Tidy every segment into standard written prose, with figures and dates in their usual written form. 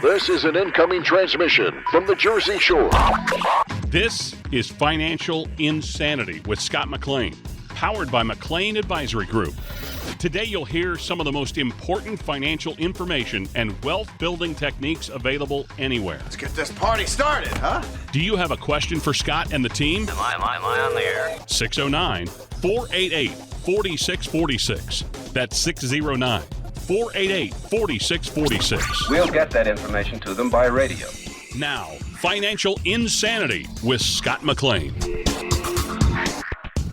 This is an incoming transmission from the Jersey Shore. This is Financial Insanity with Scott McLean, powered by McLean Advisory Group. Today you'll hear some of the most important financial information and wealth-building techniques available anywhere. Let's get this party started, huh? Do you have a question for Scott and the team? Am I on the air? 609-488-4646. That's 609-488-4646. We'll get that information to them by radio. Now, Financial Insanity with Scott McLean.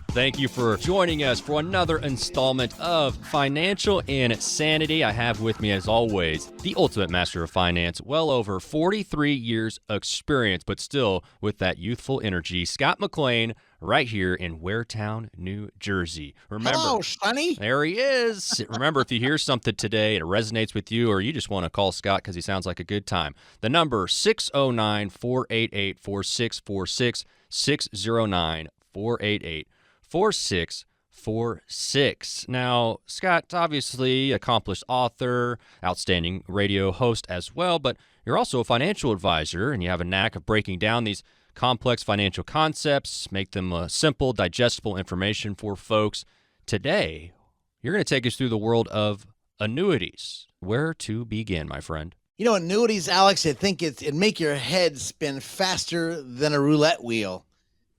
Thank you for joining us for another installment of Financial Insanity. I have with me, as always, the ultimate master of finance, well over 43 years experience, but still with that youthful energy, Scott McLean, right here in Waretown, New Jersey. Remember, hello, Sonny. There he is. Remember, if you hear something today and it resonates with you, or you just want to call Scott because he sounds like a good time, the number 609-488-4646, 609-488-4646. Now, Scott's obviously accomplished author, outstanding radio host as well, but you're also a financial advisor, and you have a knack of breaking down these complex financial concepts, make them simple, digestible information for folks. Today, you're going to take us through the world of annuities. Where to begin, my friend? You know, annuities, Alex, I think it'd make your head spin faster than a roulette wheel.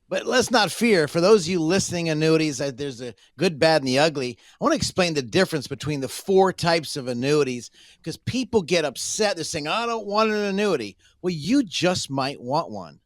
But let's not fear. For those of you listening, annuities, there's a good, bad, and the ugly. I want to explain the difference between the four types of annuities, because people get upset. They're saying, I don't want an annuity. Well, you just might want one.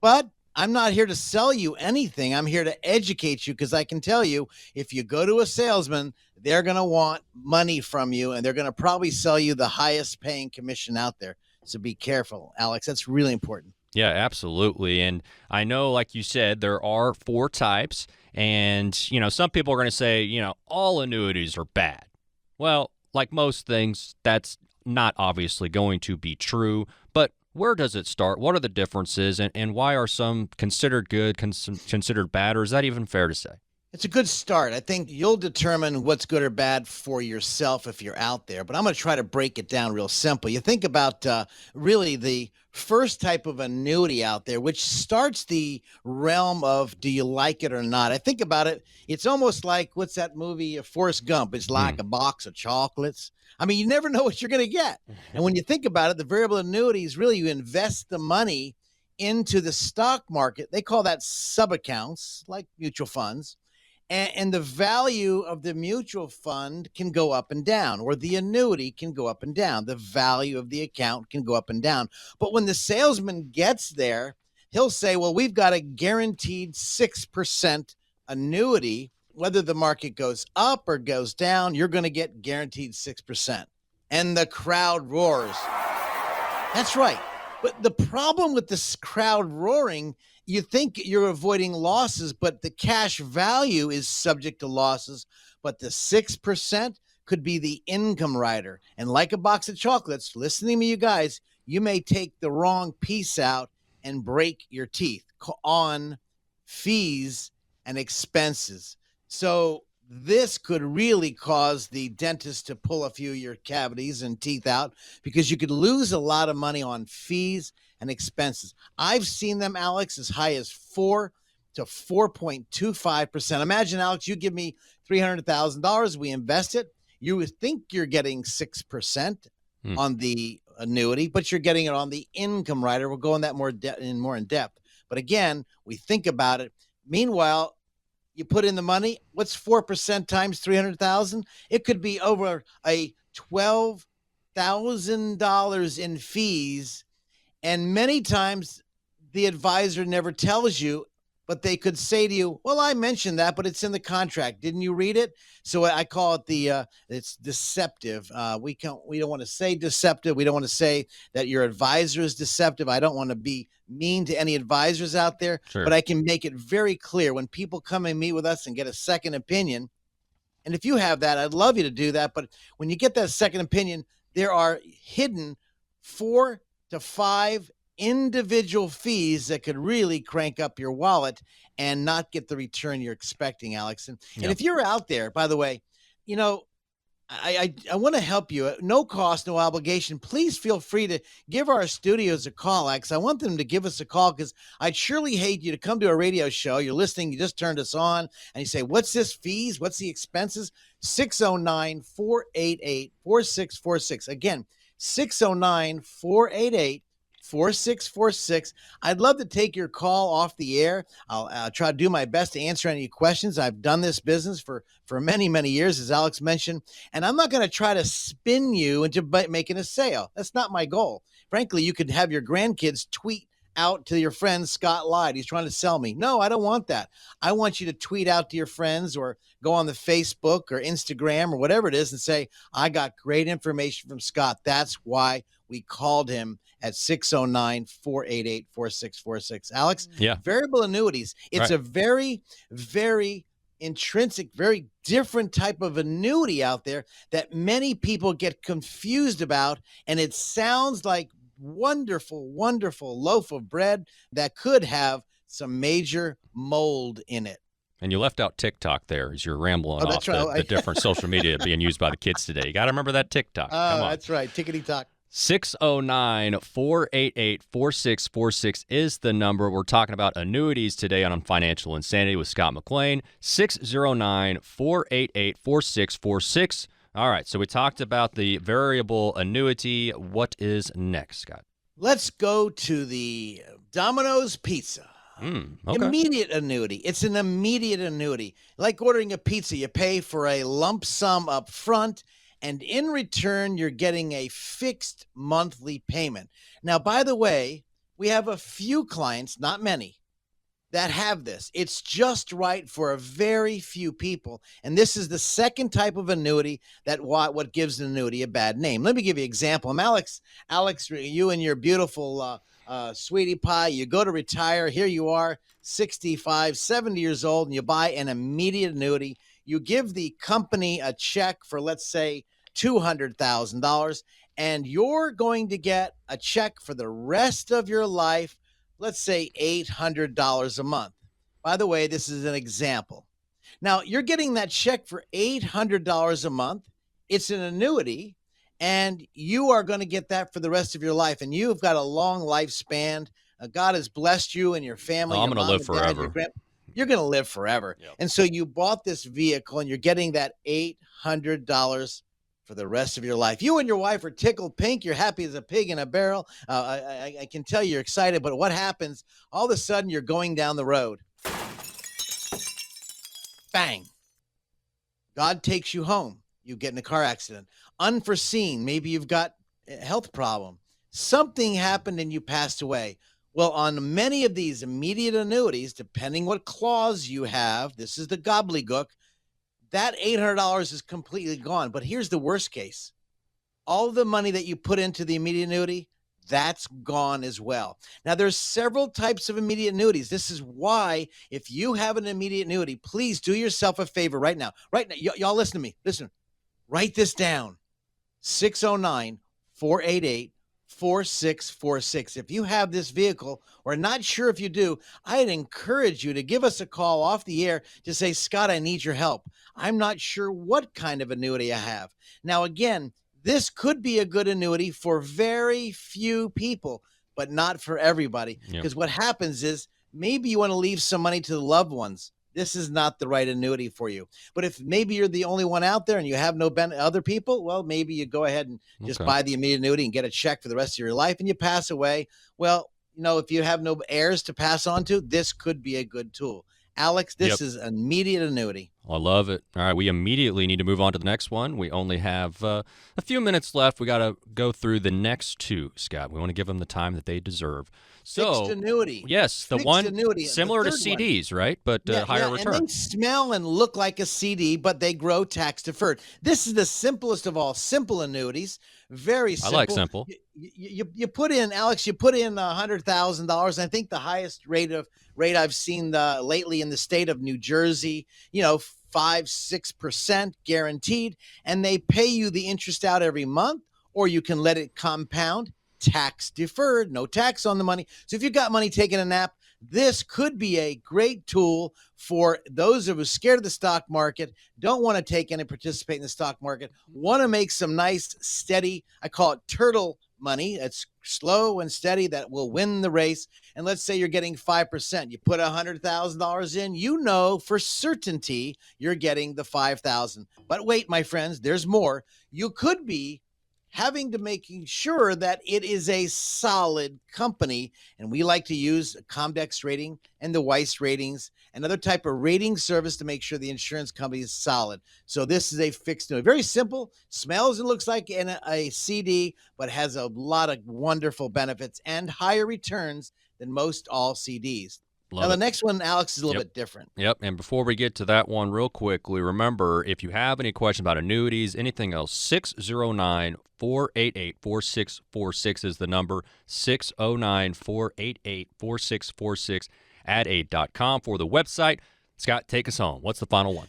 But I'm not here to sell you anything. I'm here to educate you, because I can tell you, if you go to a salesman, they're going to want money from you, and they're going to probably sell you the highest paying commission out there. So be careful, Alex. That's really important. Yeah, absolutely. And I know, like you said, there are four types. And, some people are going to say, all annuities are bad. Well, like most things, that's not obviously going to be true. But where does it start? What are the differences? And why are some considered good, considered bad? Or is that even fair to say? It's a good start. I think you'll determine what's good or bad for yourself if you're out there. But I'm going to try to break it down real simple. You think about really the first type of annuity out there, which starts the realm of do you like it or not? I think about it. It's almost like, what's that movie, Forrest Gump? It's like a box of chocolates. I mean, you never know what you're going to get. And when you think about it, the variable annuities, really you invest the money into the stock market. They call that sub-accounts, like mutual funds. And the value of the mutual fund can go up and down, or the annuity can go up and down. The value of the account can go up and down. But when the salesman gets there, he'll say, well, we've got a guaranteed 6% annuity. Whether the market goes up or goes down, you're going to get guaranteed 6%. And the crowd roars. That's right. But the problem with this crowd roaring, you think you're avoiding losses, but the cash value is subject to losses. But the 6% could be the income rider. And like a box of chocolates, listening to you guys, you may take the wrong piece out and break your teeth on fees and expenses. So this could really cause the dentist to pull a few of your cavities and teeth out, because you could lose a lot of money on fees and expenses. I've seen them, Alex, as high as 4 to 4.25%. Imagine, Alex, you give me $300,000, we invest it. You would think you're getting 6% on the annuity, but you're getting it on the income rider. We'll go in that more in depth. But again, we think about it. Meanwhile, you put in the money. What's 4% times 300,000? It could be over a $12,000 in fees. And many times the advisor never tells you, but they could say to you, well, I mentioned that, but it's in the contract. Didn't you read it? So I call it it's deceptive. We don't want to say deceptive. We don't want to say that your advisor is deceptive. I don't want to be mean to any advisors out there, Sure. But I can make it very clear when people come and meet with us and get a second opinion. And if you have that, I'd love you to do that. But when you get that second opinion, there are hidden 4 to 5 individual fees that could really crank up your wallet and not get the return you're expecting, Alex. And if you're out there, by the way, I want to help you at no cost, no obligation. Please feel free to give our studios a call, Alex. I want them to give us a call because I'd surely hate you to come to a radio show. You're listening, you just turned us on, and you say, what's this fees? What's the expenses? 609-488-4646. Again, 609-488-4646. I'd love to take your call off the air. I'll try to do my best to answer any questions. I've done this business for many, many years, as Alex mentioned, and I'm not going to try to spin you into making a sale. That's not my goal. Frankly, you could have your grandkids tweet out to your friends, Scott lied, he's trying to sell me. No, I don't want that. I want you to tweet out to your friends or go on the Facebook or Instagram or whatever it is and say, I got great information from Scott. That's why we called him at 609-488-4646. Alex, Yeah. variable annuities. It's a very, very intrinsic, very different type of annuity out there that many people get confused about. And it sounds like wonderful, wonderful loaf of bread that could have some major mold in it. And you left out TikTok there as you're rambling off that's right. the different social media being used by the kids today. You got to remember that TikTok. Come on. That's right. Tickety tock. 609-488-4646 is the number. We're talking about annuities today on Financial Insanity with Scott McLean. 609-488-4646. All right, so we talked about the variable annuity. What is next, Scott? Let's go to the Domino's Pizza. Okay. Immediate annuity. It's an immediate annuity. Like ordering a pizza, you pay for a lump sum up front, and in return, you're getting a fixed monthly payment. Now, by the way, we have a few clients, not many, that have this. It's just right for a very few people. And this is the second type of annuity that what gives an annuity a bad name. Let me give you an example. I'm Alex. Alex, you and your beautiful sweetie pie, you go to retire. Here you are, 65, 70 years old, and you buy an immediate annuity. You give the company a check for, let's say, $200,000, and you're going to get a check for the rest of your life, let's say $800 a month. By the way, this is an example. Now, you're getting that check for $800 a month. It's an annuity, and you are going to get that for the rest of your life, and you've got a long lifespan. God has blessed you and your family. Oh, I'm going to live forever. You're going to live forever. Yep. And so you bought this vehicle, and you're getting that $800 for the rest of your life. You and your wife are tickled pink. You're happy as a pig in a barrel. I can tell you're excited, but what happens? All of a sudden, you're going down the road. Bang. God takes you home. You get in a car accident. Unforeseen. Maybe you've got a health problem. Something happened and you passed away. Well, on many of these immediate annuities, depending what clause you have, this is the gobbledygook, that $800 is completely gone. But here's the worst case. All the money that you put into the immediate annuity, that's gone as well. Now, there's several types of immediate annuities. This is why, if you have an immediate annuity, please do yourself a favor right now. Right now, y'all listen to me. Listen, write this down. 609-488-4646. If you have this vehicle or not sure if you do, I'd encourage you to give us a call off the air to say, Scott, I need your help. I'm not sure what kind of annuity I have. Now, again, this could be a good annuity for very few people, but not for everybody. Because what happens is maybe you want to leave some money to the loved ones. This is not the right annuity for you. But if maybe you're the only one out there and you have no other people, well, maybe you go ahead and just buy the immediate annuity and get a check for the rest of your life and you pass away. Well, if you have no heirs to pass on to, this could be a good tool. Alex, this is an immediate annuity. I love it. All right, we immediately need to move on to the next one. We only have a few minutes left. We got to go through the next two, Scott. We want to give them the time that they deserve. So, fixed annuity. Yes, the fixed one annuity, similar to CDs, right? But higher return. And they smell and look like a CD, but they grow tax deferred. This is the simplest of all simple annuities. Very simple. I like simple. You put in, Alex, you put in $100,000. I think the highest rate I've seen lately in the state of New Jersey, 5-6% guaranteed, and they pay you the interest out every month, or you can let it compound, tax deferred, no tax on the money. So if you've got money taking a nap, this could be a great tool for those of us scared of the stock market, don't want to take any participate in the stock market, want to make some nice, steady, I call it turtle money. It's slow and steady that will win the race. And let's say you're getting 5%. You put $100,000 in, you know for certainty you're getting the $5,000. But wait, my friends, there's more. You could be having to making sure that it is a solid company. And we like to use a Comdex rating and the Weiss ratings, another type of rating service to make sure the insurance company is solid. So this is a fixed annuity. Very simple, smells and looks like a CD, but has a lot of wonderful benefits and higher returns than most all CDs. Now, the next one, Alex, is a little bit different. Yep. And before we get to that one real quickly, remember, if you have any questions about annuities, anything else, 609-488-4646 is the number, 609-488-4646 at aid.com for the website. Scott, take us home. What's the final one?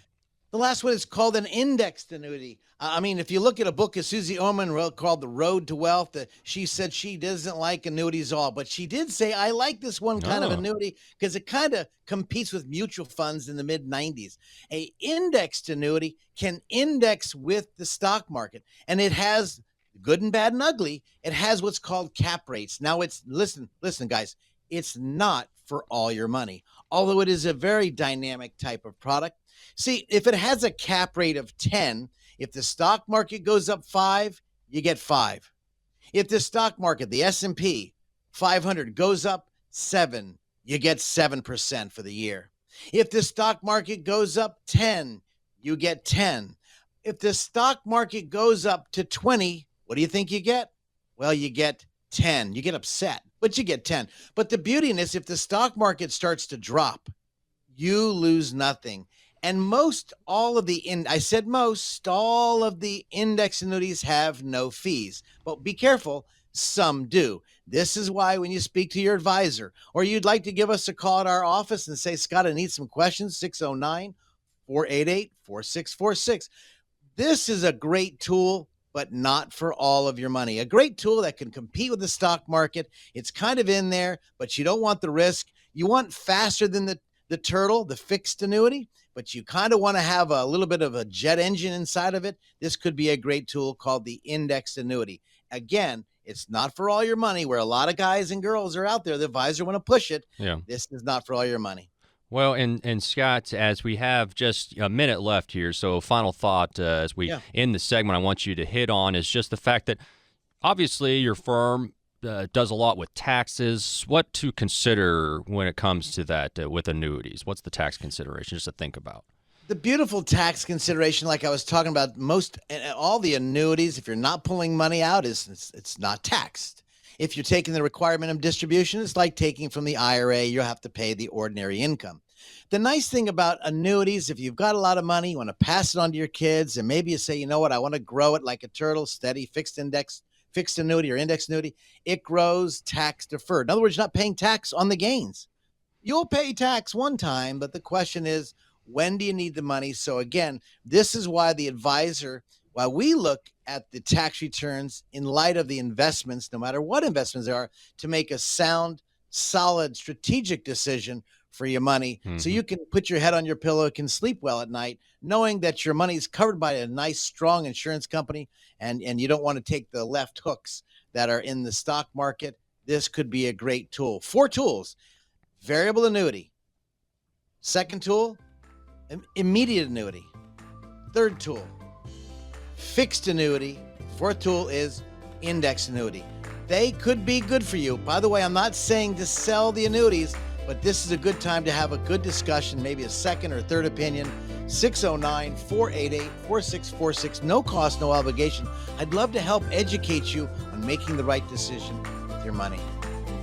The last one is called an indexed annuity. I mean, if you look at a book of Susie Orman called The Road to Wealth, she said she doesn't like annuities at all, but she did say, I like this one kind of annuity because it kind of competes with mutual funds in the mid-90s. A indexed annuity can index with the stock market, and it has good and bad and ugly. It has what's called cap rates. Now, listen, guys, it's not for all your money, although it is a very dynamic type of product. See, if it has a cap rate of 10, if the stock market goes up 5, you get 5. If the stock market, the S&P 500 goes up 7, you get 7% for the year. If the stock market goes up 10, you get 10. If the stock market goes up to 20, what do you think you get? Well, you get 10. You get upset, but you get 10. But the beauty in this, if the stock market starts to drop, you lose nothing. And all of the index annuities have no fees. But be careful, some do. This is why when you speak to your advisor, or you'd like to give us a call at our office and say, Scott, I need some questions, 609-488-4646. This is a great tool, but not for all of your money. A great tool that can compete with the stock market. It's kind of in there, but you don't want the risk. You want faster than the turtle, the fixed annuity, but you kind of want to have a little bit of a jet engine inside of it. This could be a great tool called the indexed annuity. Again, it's not for all your money, where a lot of guys and girls are out there. The advisor want to push it. Yeah. This is not for all your money. Well, and Scott, as we have just a minute left here, so final thought as we end the segment, I want you to hit on is just the fact that obviously your firm does a lot with taxes. What to consider when it comes to that with annuities? What's the tax consideration just to think about? The beautiful tax consideration, like I was talking about, all the annuities, if you're not pulling money out, it's not taxed. If you're taking the requirement of distribution, it's like taking from the IRA. You'll have to pay the ordinary income. The nice thing about annuities, if you've got a lot of money, you want to pass it on to your kids, and maybe you say, you know what, I want to grow it like a turtle, steady, fixed annuity or index annuity, it grows tax deferred. In other words, you're not paying tax on the gains. You'll pay tax one time, but the question is, when do you need the money? So again, this is why the advisor, while we look at the tax returns in light of the investments, no matter what investments they are, to make a sound, solid, strategic decision for your money, so you can put your head on your pillow, can sleep well at night, knowing that your money is covered by a nice, strong insurance company, and you don't want to take the left hooks that are in the stock market. This could be a great tool. 4 tools: variable annuity. Second tool, immediate annuity. Third tool, fixed annuity. Fourth tool is index annuity. They could be good for you. By the way, I'm not saying to sell the annuities, but this is a good time to have a good discussion, maybe a second or third opinion. 609-488-4646. No cost, no obligation. I'd love to help educate you on making the right decision with your money.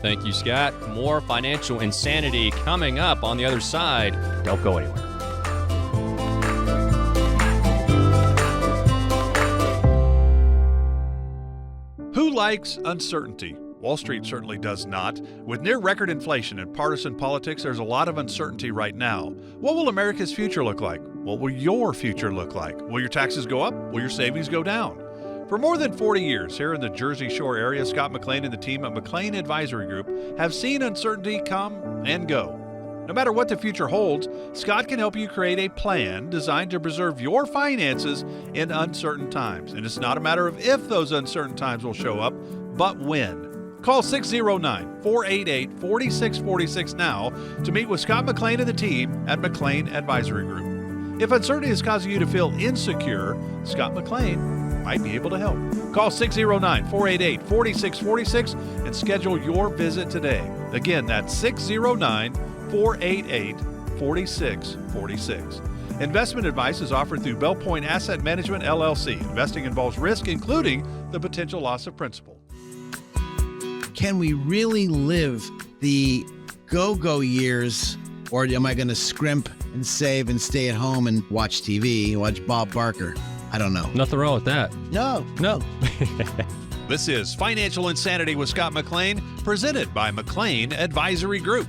Thank you, Scott. More financial insanity coming up on the other side. Don't go anywhere. Who likes uncertainty? Wall Street certainly does not. With near-record inflation and partisan politics, there's a lot of uncertainty right now. What will America's future look like? What will your future look like? Will your taxes go up? Will your savings go down? For more than 40 years here in the Jersey Shore area, Scott McLean and the team at McLean Advisory Group have seen uncertainty come and go. No matter what the future holds, Scott can help you create a plan designed to preserve your finances in uncertain times. And it's not a matter of if those uncertain times will show up, but when. Call 609-488-4646 now to meet with Scott McLean and the team at McLean Advisory Group. If uncertainty is causing you to feel insecure, Scott McLean might be able to help. Call 609-488-4646 and schedule your visit today. Again, that's 609-488-4646. Investment advice is offered through Bell Point Asset Management, LLC. Investing involves risk, including the potential loss of principal. Can we really live the go-go years, or am I going to scrimp and save and stay at home and watch TV, watch Bob Barker? I don't know. Nothing wrong with that. No. This is Financial Insanity with Scott McLean, presented by McLean Advisory Group.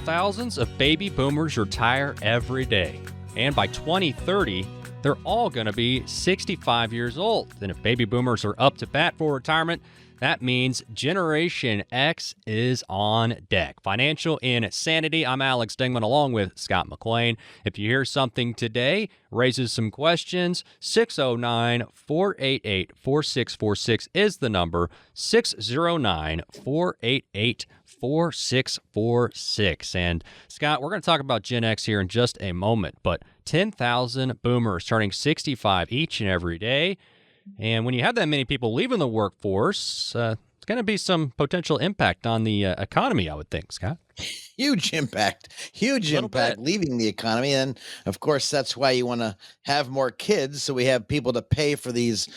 Thousands of baby boomers retire every day. And by 2030, they're all going to be 65 years old. And if baby boomers are up to bat for retirement, that means Generation X is on deck. Financial Insanity. I'm Alex Dingman along with Scott McLean. If you hear something today raises some questions, 609-488-4646 is the number, 609-488-4646. And Scott, we're going to talk about Gen X here in just a moment, but 10,000 boomers turning 65 each and every day. And when you have that many people leaving the workforce, it's going to be some potential impact on the economy, I would think, Scott. Huge impact leaving the economy. And of course, that's why you want to have more kids. So we have people to pay for these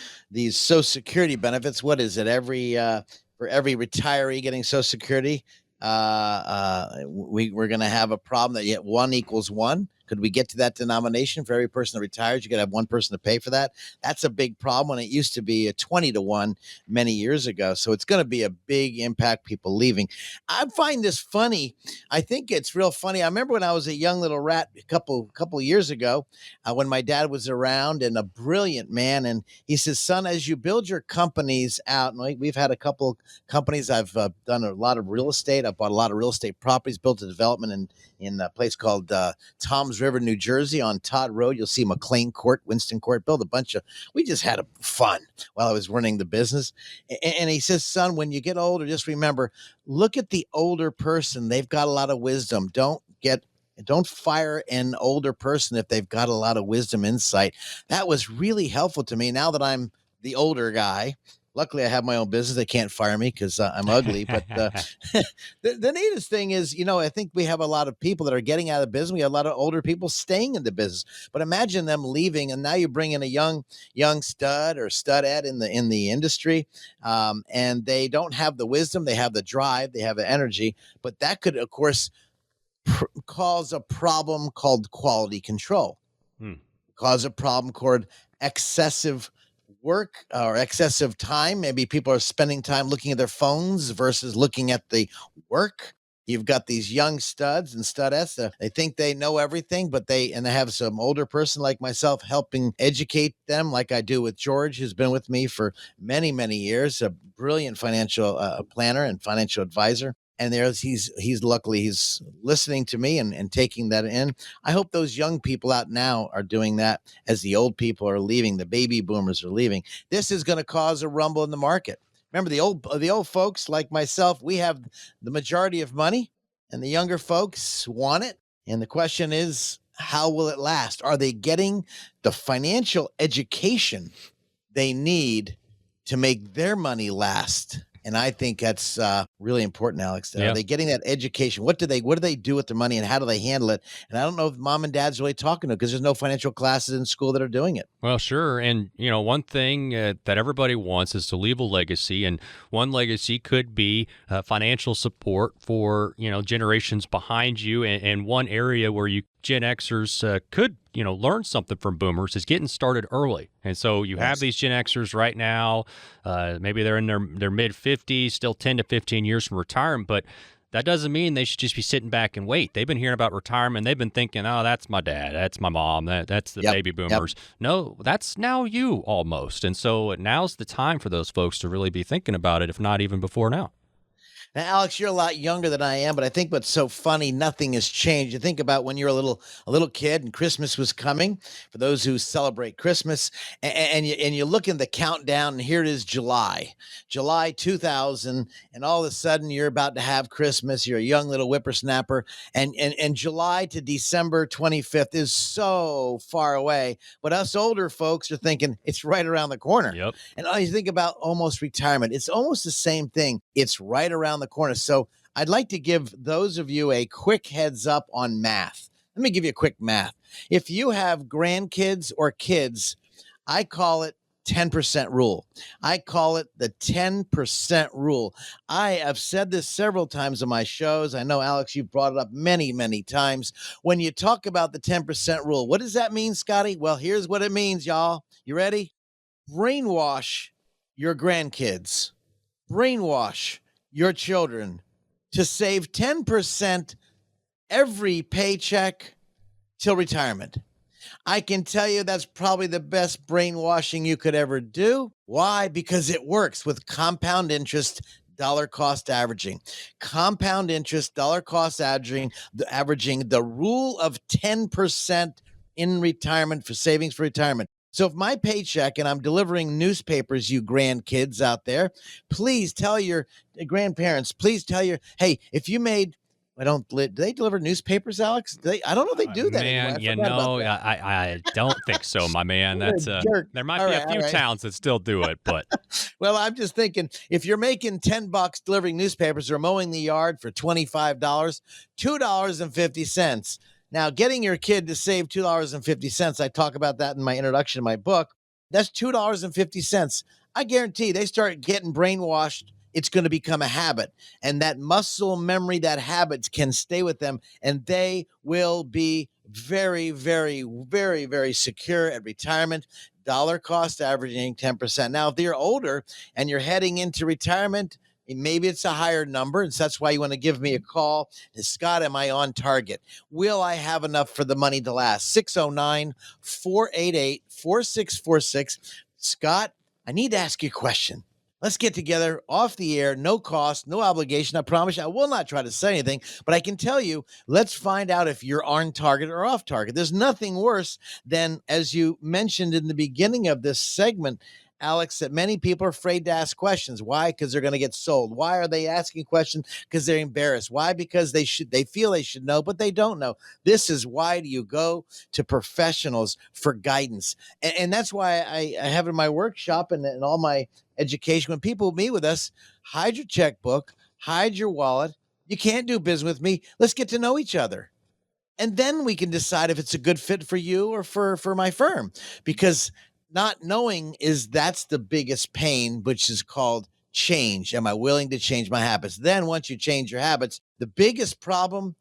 Social Security benefits. What is it? For every retiree getting Social Security, we're going to have a problem that yet 1 equals 1. Could we get to that denomination for every person that retires? You got to have one person to pay for that. That's a big problem. And it used to be a 20-1 many years ago. So it's going to be a big impact, people leaving. I find this funny. I think it's real funny. I remember when I was a young little rat a couple years ago, when my dad was around, and a brilliant man. And he says, son, as you build your companies out, and we've had a couple companies. I've done a lot of real estate. I've bought a lot of real estate properties, built a development in a place called Toms River, New Jersey, on Todd Road. You'll see McLean Court, Winston Court, build a bunch of, we just had fun while I was running the business. And he says, son, when you get older, just remember, look at the older person. They've got a lot of wisdom. Don't fire an older person if they've got a lot of wisdom, insight. That was really helpful to me now that I'm the older guy. Luckily, I have my own business. They can't fire me because I'm ugly. But the neatest thing is, I think we have a lot of people that are getting out of business. We have a lot of older people staying in the business. But imagine them leaving, and now you bring in a young stud or studette in the industry, and they don't have the wisdom. They have the drive. They have the energy. But that could, of course, cause a problem called quality control. Cause a problem called excessive work or excessive time. Maybe people are spending time looking at their phones versus looking at the work. You've got these young studs and studettes. They think they know everything, but they have some older person like myself helping educate them, like I do with George, who's been with me for many, many years, a brilliant financial planner and financial advisor. And he's listening to me and taking that in. I hope those young people out now are doing that as the old people are leaving, the baby boomers are leaving. This is going to cause a rumble in the market. Remember, the old folks like myself, we have the majority of money, and the younger folks want it. And the question is, how will it last? Are they getting the financial education they need to make their money last? And I think that's really important, Alex. Are they getting that education? What do they do with their money, and how do they handle it? And I don't know if mom and dad's really talking to them, because there's no financial classes in school that are doing it. Well, sure. And, one thing that everybody wants is to leave a legacy. And one legacy could be financial support for, generations behind you. And one area where Gen Xers could, learn something from boomers is getting started early. And so you have these Gen Xers right now, maybe they're in their mid-50s, still 10 to 15 years from retirement, but that doesn't mean they should just be sitting back and wait. They've been hearing about retirement. They've been thinking, oh, that's my dad. That's my mom. That's the baby boomers. No, that's now you almost. And so now's the time for those folks to really be thinking about it, if not even before now. Now, Alex, you're a lot younger than I am, but I think what's so funny, nothing has changed. You think about when you're a little kid and Christmas was coming, for those who celebrate Christmas, and you look in the countdown, and here it is, July 2000, and all of a sudden you're about to have Christmas. You're a young little whippersnapper, and July to December 25th is so far away. But us older folks are thinking it's right around the corner. Yep. And you think about almost retirement. It's almost the same thing. It's right around the corner. So I'd like to give those of you a quick heads up on math. Let me give you a quick math. If you have grandkids or kids, I call it 10% rule. I call it the 10% rule. I have said this several times on my shows. I know, Alex, you've brought it up many, many times. When you talk about the 10% rule, what does that mean, Scotty? Well, here's what it means, y'all. You ready? Brainwash your grandkids. Brainwash your children to save 10% every paycheck till retirement. I can tell you that's probably the best brainwashing you could ever do. Why? Because it works with compound interest, dollar cost averaging. Compound interest, dollar cost averaging, the rule of 10% in retirement for savings for retirement. So if my paycheck, and I'm delivering newspapers, you grandkids out there, please tell your grandparents, hey, if you made, do they deliver newspapers, Alex? I don't know if they do that anymore. I don't think so, my man. That's there might be a few towns that still do it, but well, I'm just thinking, if you're making $10 delivering newspapers or mowing the yard for $25, $2.50. Now, getting your kid to save $2.50, I talk about that in my introduction to my book. That's $2.50. I guarantee they start getting brainwashed. It's going to become a habit. And that muscle memory, that habits can stay with them. And they will be very, very, very, very secure at retirement. Dollar cost averaging 10%. Now, if you're older and you're heading into retirement, maybe it's a higher number, and so that's why you want to give me a call. Scott, am I on target? Will I have enough for the money to last? 609-488-4646. Scott, I need to ask you a question. Let's get together off the air, no cost, no obligation. I promise you, I will not try to say anything, but I can tell you, let's find out if you're on target or off target. There's nothing worse than, as you mentioned in the beginning of this segment, Alex, that many people are afraid to ask questions. Why? Because they're going to get sold. Why are they asking questions? Because they're embarrassed. Why? Because they feel they should know, but they don't know. This is why do you go to professionals for guidance. And that's why I have in my workshop and all my education, when people meet with us, hide your checkbook, hide your wallet. You can't do business with me. Let's get to know each other. And then we can decide if it's a good fit for you or for my firm. Because not knowing that's the biggest pain, which is called change. Am I willing to change my habits? Then once you change your habits, the biggest problem,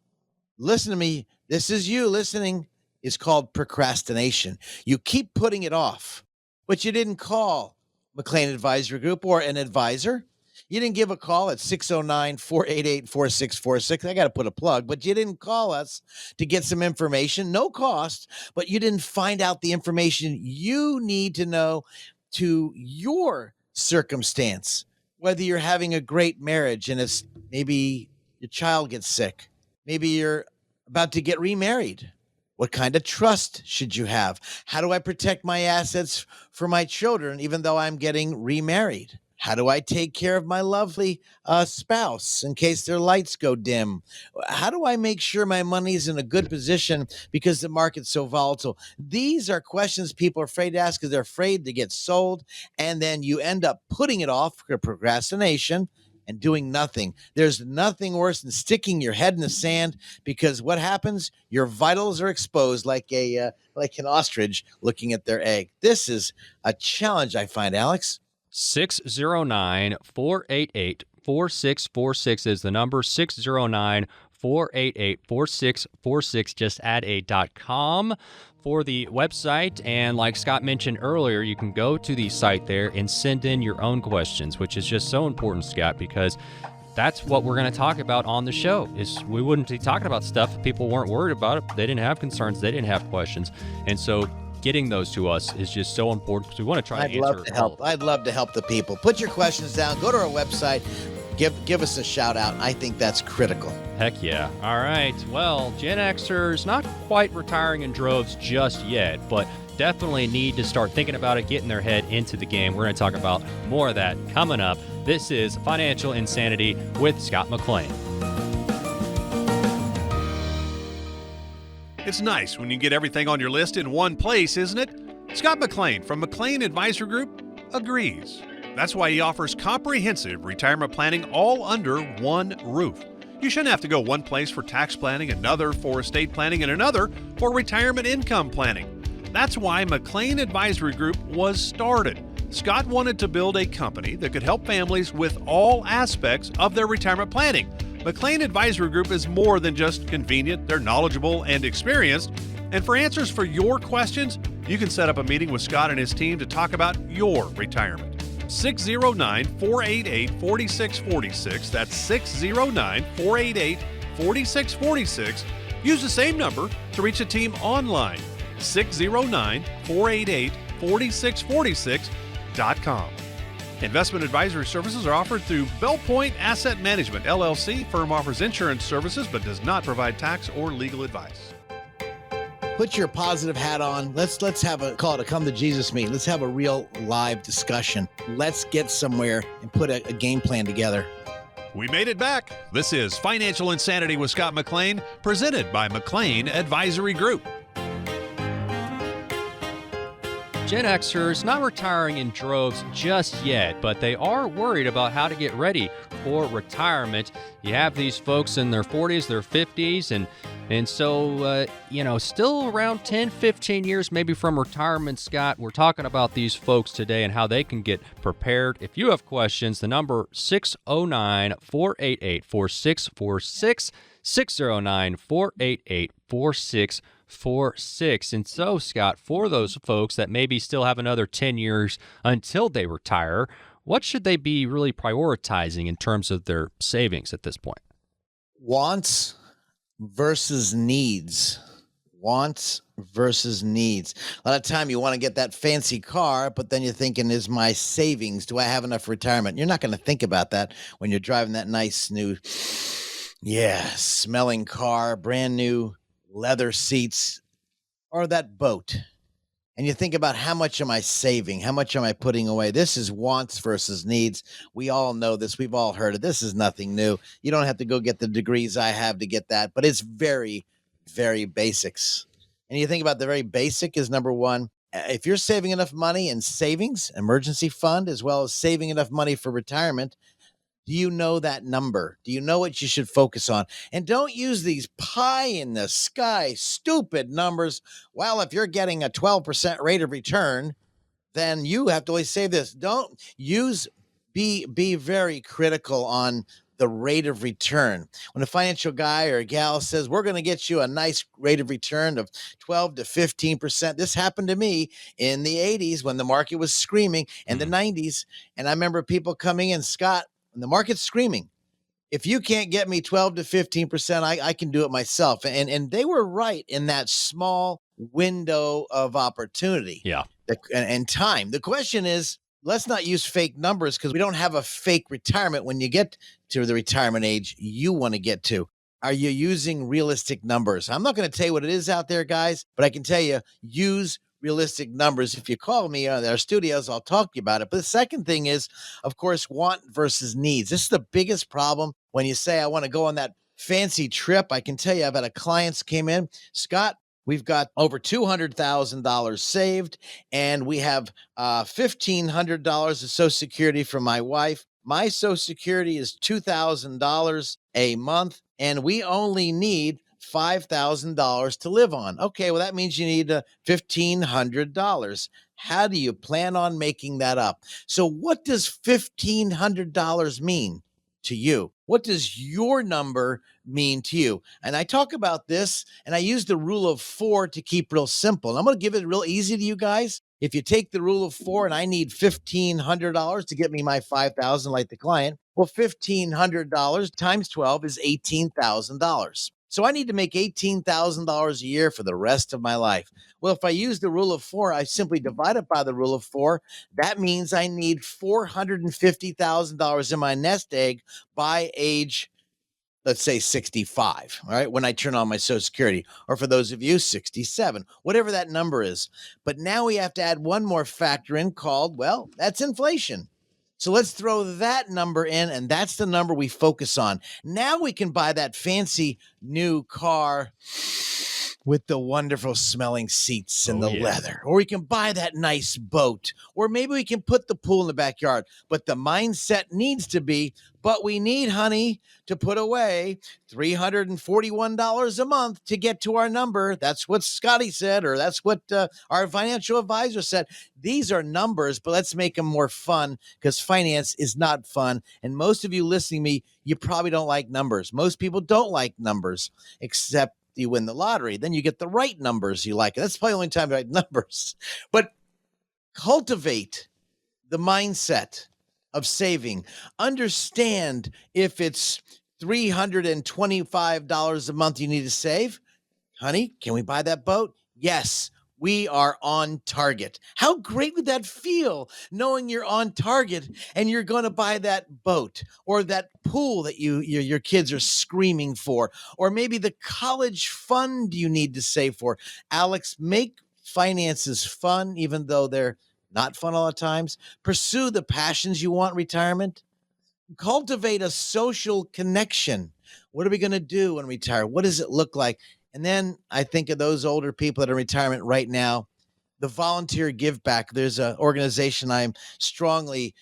listen to me, this is you listening, is called procrastination. You keep putting it off, but you didn't call McLean Advisory Group or an advisor. You didn't give a call at 609-488-4646. I got to put a plug, but you didn't call us to get some information, no cost, but you didn't find out the information you need to know to your circumstance, whether you're having a great marriage and it's maybe your child gets sick. Maybe you're about to get remarried. What kind of trust should you have? How do I protect my assets for my children, even though I'm getting remarried? How do I take care of my lovely spouse in case their lights go dim? How do I make sure my money's in a good position because the market's so volatile? These are questions people are afraid to ask because they're afraid to get sold. And then you end up putting it off for procrastination and doing nothing. There's nothing worse than sticking your head in the sand, because what happens? Your vitals are exposed like an ostrich looking at their egg. This is a challenge, I find, Alex. 609-488-4646 is the number. 609-488-4646. Just add a .com for the website. And like Scott mentioned earlier, you can go to the site there and send in your own questions, which is just so important, Scott, because that's what we're going to talk about on the show. Is we wouldn't be talking about stuff if people weren't worried about it. They didn't have concerns. They didn't have questions. And so getting those to us is just so important because we want to try to answer. I'd love to help. I'd love to help the people. Put your questions down. Go to our website. Give us a shout out. I think that's critical. Heck yeah. All right. Well, Gen Xers not quite retiring in droves just yet, but definitely need to start thinking about it, getting their head into the game. We're going to talk about more of that coming up. This is Financial Insanity with Scott McLean. It's nice when you get everything on your list in one place, isn't it? Scott McLean from McLean Advisory Group agrees. That's why he offers comprehensive retirement planning all under one roof. You shouldn't have to go one place for tax planning, another for estate planning, and another for retirement income planning. That's why McLean Advisory Group was started. Scott wanted to build a company that could help families with all aspects of their retirement planning. McLean Advisory Group is more than just convenient. They're knowledgeable and experienced. And for answers for your questions, you can set up a meeting with Scott and his team to talk about your retirement. 609-488-4646. That's 609-488-4646. Use the same number to reach the team online. 609-488-4646.com. Investment advisory services are offered through Bellpoint Asset Management, LLC. Firm offers insurance services but does not provide tax or legal advice. Put your positive hat on. Let's have a call it a come to Jesus meeting. Let's have a real live discussion. Let's get somewhere and put a game plan together. We made it back. This is Financial Insanity with Scott McLean, presented by McLean Advisory Group. Gen Xers not retiring in droves just yet, but they are worried about how to get ready for retirement. You have these folks in their 40s, their 50s, and so, still around 10, 15 years maybe from retirement, Scott. We're talking about these folks today and how they can get prepared. If you have questions, the number 609-488-4646, 609-488-4646. And so, Scott, for those folks that maybe still have another 10 years until they retire, what should they be really prioritizing in terms of their savings at this point? Wants versus needs. Wants versus needs. A lot of time you want to get that fancy car, but then you're thinking, is my savings, do I have enough for retirement? You're not going to think about that when you're driving that nice new, smelling car, brand new leather seats, or that boat. And you think about, how much am I saving? How much am I putting away? This is wants versus needs. We all know this. We've all heard it. This is nothing new. You don't have to go get the degrees I have to get that, but it's very, very basics. And you think about the very basic is number one. If you're saving enough money in savings, emergency fund, as well as saving enough money for retirement, do you know that number? Do you know what you should focus on? And don't use these pie in the sky, stupid numbers. Well, if you're getting a 12% rate of return, then you have to always save this. Don't use, be very critical on the rate of return. When a financial guy or a gal says, we're going to get you a nice rate of return of 12 to 15%. This happened to me in the 80s when the market was screaming, and the 90s. And I remember people coming in, Scott, when the market's screaming, if you can't get me 12 to 15%, I can do it myself. And they were right in that small window of opportunity. Yeah. And time. The question is, let's not use fake numbers, because we don't have a fake retirement when you get to the retirement age you want to get to. Are you using realistic numbers? I'm not going to tell you what it is out there, guys, but I can tell you, use realistic numbers. If you call me at our studios, I'll talk to you about it. But the second thing is, of course, want versus needs. This is the biggest problem when you say, I want to go on that fancy trip. I can tell you, I've had a clients came in, Scott, we've got over $200,000 saved, and we have $1,500 of Social Security for my wife. My Social Security is $2,000 a month, and we only need $5,000 to live on. Okay, well, that means you need $1,500. How do you plan on making that up? So what does $1,500 mean to you? What does your number mean to you? And I talk about this, and I use the rule of 4 to keep real simple. And I'm going to give it real easy to you guys. If you take the rule of 4 and I need $1,500 to get me my $5,000 like the client, Well, $1,500 times 12 is $18,000. So I need to make $18,000 a year for the rest of my life. Well, if I use the rule of 4, I simply divide it by the rule of 4. That means I need $450,000 in my nest egg by age, let's say 65, all right, when I turn on my Social Security, or for those of you, 67, whatever that number is. But now we have to add one more factor in called, well, that's inflation. So let's throw that number in, and that's the number we focus on. Now we can buy that fancy new car with the wonderful smelling seats and the leather. Or we can buy that nice boat. Or maybe we can put the pool in the backyard. But the mindset needs to be, but we need, honey, to put away $341 a month to get to our number. That's what Scotty said, or that's what our financial advisor said. These are numbers, but let's make them more fun, because finance is not fun. And most of you listening to me, you probably don't like numbers. Most people don't like numbers, except you win the lottery. Then you get the right numbers you like. That's probably the only time I like numbers. But cultivate the mindset of saving. Understand if it's $325 a month you need to save. Honey, can we buy that boat? Yes. We are on target. How great would that feel, knowing you're on target and you're going to buy that boat or that pool that your kids are screaming for, or maybe the college fund you need to save for? Alex, make finances fun, even though they're not fun all the times. Pursue the passions you want in retirement. Cultivate a social connection. What are we going to do when we retire? What does it look like? And then I think of those older people that are in retirement right now, the volunteer give back. There's an organization I'm strongly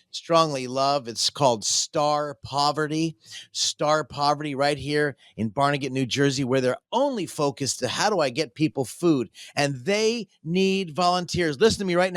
love. It's called Star Poverty right here in Barnegat, New Jersey, where they're only focused to how do I get people food? And they need volunteers. Listen to me right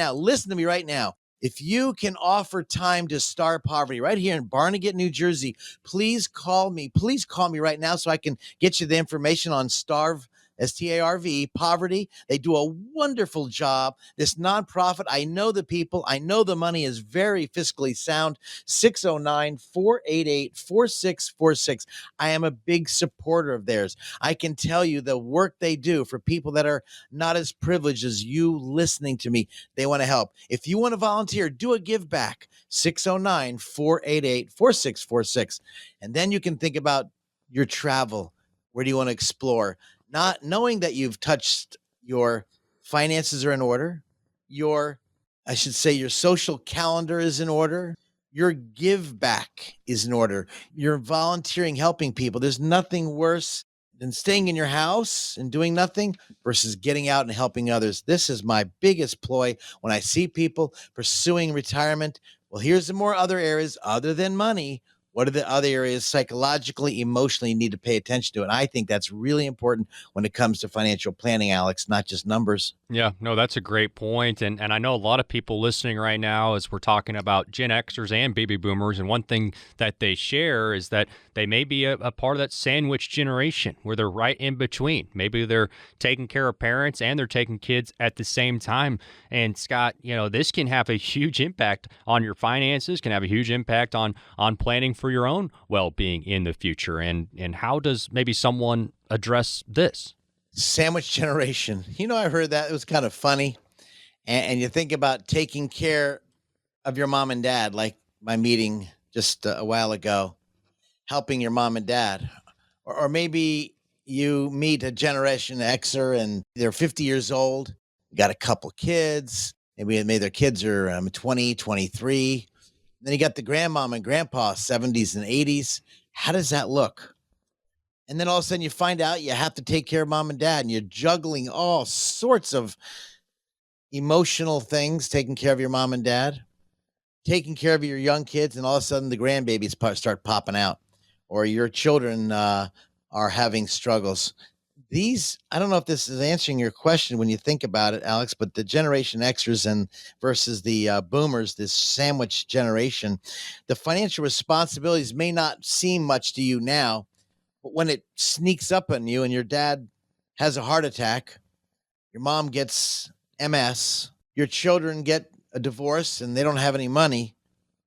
now. If you can offer time to Star Poverty right here in Barnegat, New Jersey, please call me. Please call me right now so I can get you the information on Starve, STARV, Poverty. They do a wonderful job. This nonprofit, I know the people. I know the money is very fiscally sound. 609-488-4646. I am a big supporter of theirs. I can tell you the work they do for people that are not as privileged as you listening to me. They want to help. If you want to volunteer, do a give back. 609-488-4646. And then you can think about your travel. Where do you want to explore? Not knowing that you've touched your finances are in order, your social calendar is in order, your give back is in order, you're volunteering, helping people. There's nothing worse than staying in your house and doing nothing versus getting out and helping others. This is my biggest ploy when I see people pursuing retirement. Well, here's the more other areas other than money. What are the other areas psychologically, emotionally you need to pay attention to? And I think that's really important when it comes to financial planning, Alex, not just numbers. Yeah, no, that's a great point. And I know a lot of people listening right now as we're talking about Gen Xers and baby boomers. And one thing that they share is that they may be a part of that sandwich generation where they're right in between. Maybe they're taking care of parents and they're taking kids at the same time. And Scott, this can have a huge impact on your finances, can have a huge impact on planning for your own well-being in the future. And how does maybe someone address this? Sandwich generation. I heard that. It was kind of funny. And you think about taking care of your mom and dad, like my meeting just a while ago, helping your mom and dad. Or maybe you meet a Generation Xer and they're 50 years old, got a couple kids. Maybe their kids are 20, 23. Then you got the grandmom and grandpa, 70s and 80s. How does that look? And then all of a sudden you find out you have to take care of mom and dad, and you're juggling all sorts of emotional things, taking care of your mom and dad, taking care of your young kids, and all of a sudden the grandbabies start popping out, or your children are having struggles. I don't know if this is answering your question when you think about it, Alex, but the Generation Xers versus the boomers, this sandwich generation, the financial responsibilities may not seem much to you now, but when it sneaks up on you and your dad has a heart attack, your mom gets MS, your children get a divorce and they don't have any money,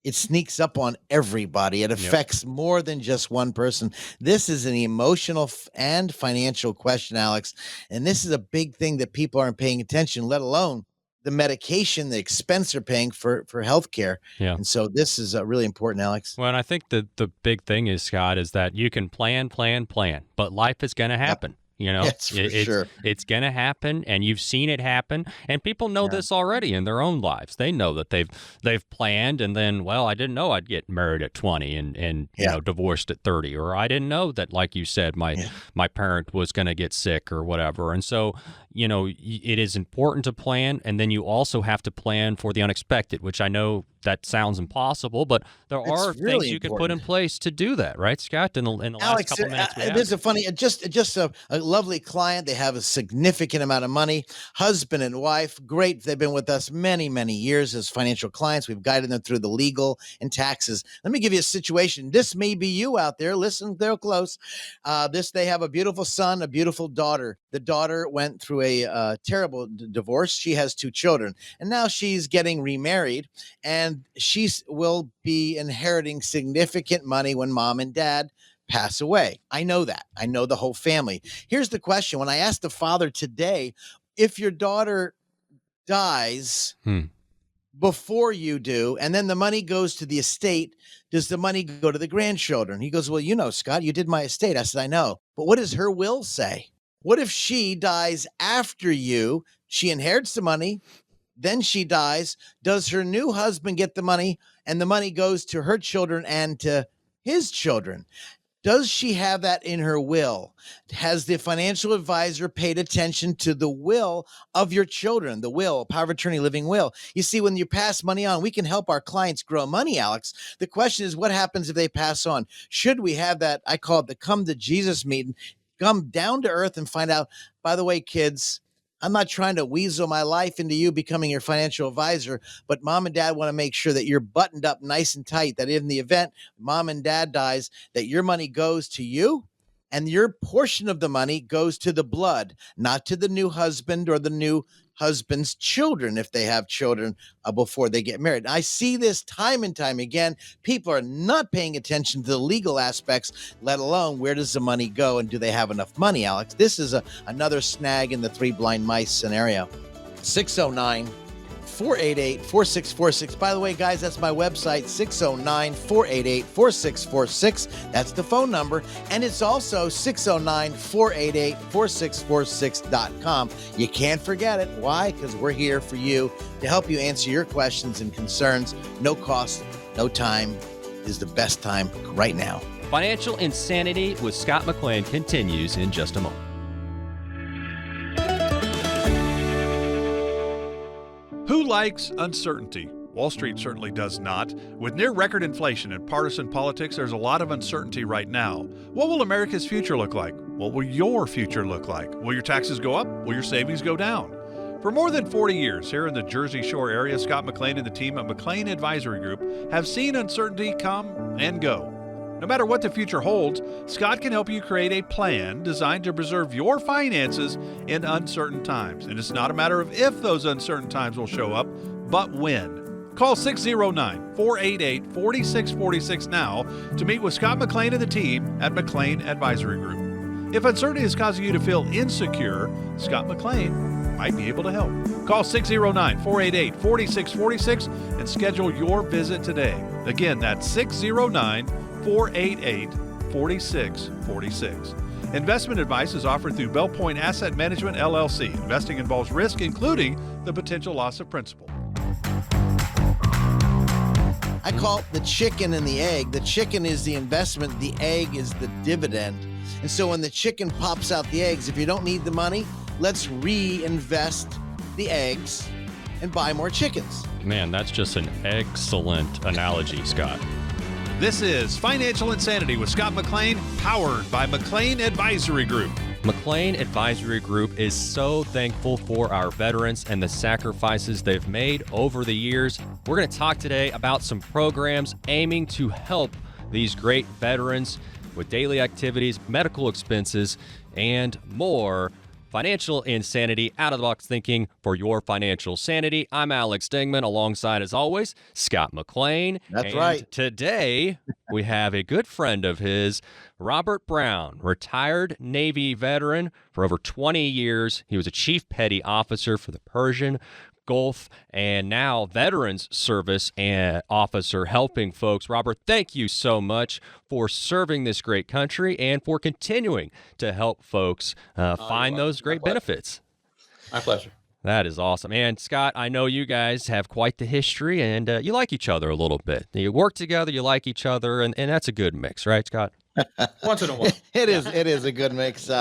it sneaks up on everybody. It affects more than just one person. This is an emotional and financial question, Alex. And this is a big thing that people aren't paying attention, let alone the medication, the expense they're paying for healthcare. Yeah. And so this is really important, Alex. Well, and I think the big thing is, Scott, is that you can plan, but life is going to happen. You know, Yes, for sure. It's going to happen, and you've seen it happen, and people know this already in their own lives. They know that they've planned, and then, well, I didn't know I'd get married at 20 and you know, divorced at 30, or I didn't know that, like you said, my parent was going to get sick or whatever. And so, you know, it is important to plan, and then you also have to plan for the unexpected, which I know that sounds impossible, but there are really things you can put in place to do that, right, Scott? In the last Alex, couple minutes we have. this is funny. Just a lovely client. They have a significant amount of money. Husband and wife, great. They've been with us many, many years as financial clients. We've guided them through the legal and taxes. Let me give you a situation. This may be you out there. Listen, they're close. They have a beautiful son, a beautiful daughter. The daughter went through a terrible divorce. She has 2 children, and now she's getting remarried, and she will be inheriting significant money when mom and dad pass away. I know that. I know the whole family. Here's the question. When I asked the father today, if your daughter dies before you do, and then the money goes to the estate, does the money go to the grandchildren? He goes, well, you know, Scott, you did my estate. I said, I know. But what does her will say? What if she dies after you? She inherits the money. Then she dies. Does her new husband get the money, and the money goes to her children and to his children? Does she have that in her will? Has the financial advisor paid attention to the will of your children, the will, power of attorney, living will? You see, when you pass money on, we can help our clients grow money, Alex. The question is, what happens if they pass on? Should we have that, I call it the come to Jesus meeting, come down to earth and find out, by the way, kids, I'm not trying to weasel my life into you becoming your financial advisor, but mom and dad want to make sure that you're buttoned up nice and tight, that in the event mom and dad dies, that your money goes to you and your portion of the money goes to the blood, not to the new husband or the new husband's children if they have children before they get married. I see this time and time again. People are not paying attention to the legal aspects, let alone where does the money go and do they have enough money, Alex? This is another snag in the 3 blind mice scenario. 609-488-4646. By the way, guys, that's my website, 609-488-4646. That's the phone number. And it's also 609-488-4646.com. You can't forget it. Why? Because we're here for you to help you answer your questions and concerns. No cost, no time is the best time right now. Financial Insanity with Scott McLean continues in just a moment. Who likes uncertainty? Wall Street certainly does not. With near record inflation and partisan politics, there's a lot of uncertainty right now. What will America's future look like? What will your future look like? Will your taxes go up? Will your savings go down? For more than 40 years here in the Jersey Shore area, Scott McLean and the team at McLean Advisory Group have seen uncertainty come and go. No matter what the future holds, Scott can help you create a plan designed to preserve your finances in uncertain times. And it's not a matter of if those uncertain times will show up, but when. Call 609-488-4646 now to meet with Scott McLean and the team at McLean Advisory Group. If uncertainty is causing you to feel insecure, Scott McLean might be able to help. Call 609-488-4646 and schedule your visit today. Again, that's 609-488-4646. Investment advice is offered through Bell Point Asset Management, LLC. Investing involves risk, including the potential loss of principal. I call it the chicken and the egg. The chicken is the investment. The egg is the dividend. And so when the chicken pops out the eggs, if you don't need the money, let's reinvest the eggs and buy more chickens. Man, that's just an excellent analogy, Scott. This is Financial Insanity with Scott McLean, powered by McLean Advisory Group. McLean Advisory Group is so thankful for our veterans and the sacrifices they've made over the years. We're going to talk today about some programs aiming to help these great veterans with daily activities, medical expenses, and more. Financial insanity, out-of-the-box thinking for your financial sanity. I'm Alex Dingman, alongside, as always, Scott McLean. That's right. Today, we have a good friend of his, Robert Brown, retired Navy veteran for over 20 years. He was a chief petty officer for the Persian Gulf, and now Veterans Service officer helping folks. Robert, thank you so much for serving this great country and for continuing to help folks find those great benefits. My pleasure. That is awesome. And Scott, I know you guys have quite the history, and you like each other a little bit. You work together, you like each other, and that's a good mix, right, Scott? Once in a while. It is a good mix.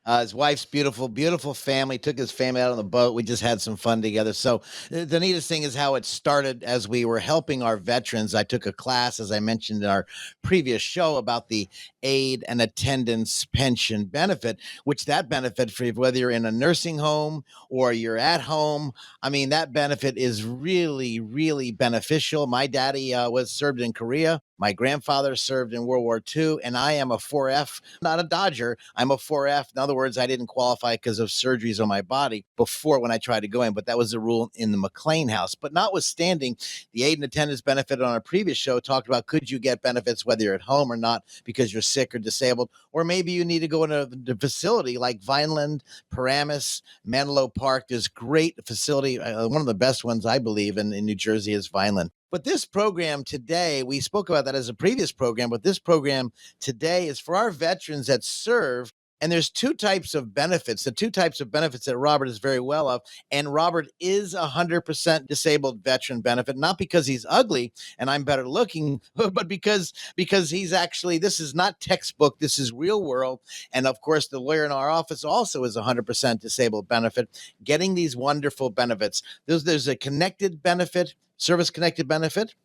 His wife's beautiful family, took his family out on the boat. We just had some fun together. So the neatest thing is how it started as we were helping our veterans. I took a class, as I mentioned in our previous show, about the aid and attendance pension benefit, which that benefit for whether you're in a nursing home or you're at home. I mean, that benefit is really, really beneficial. My daddy was served in Korea. My grandfather served in World War II, and I am a 4F, not a Dodger. I'm a 4F. In other words, I didn't qualify because of surgeries on my body before when I tried to go in, but that was the rule in the McLean house. But notwithstanding, the aid and attendance benefit on our previous show talked about could you get benefits whether you're at home or not because you're sick or disabled, or maybe you need to go into a facility like Vineland, Paramus, Menlo Park. There's great facility. One of the best ones, I believe, in New Jersey is Vineland. But this program today, we spoke about that as a previous program, but this program today is for our veterans that serve. And there's two types of benefits, the two types of benefits that Robert is very well of. And Robert is 100% disabled veteran benefit, not because he's ugly and I'm better looking, but because he's actually, this is not textbook, this is real world. And of course, the lawyer in our office also is 100% disabled benefit, getting these wonderful benefits. There's a connected benefit, service connected benefit,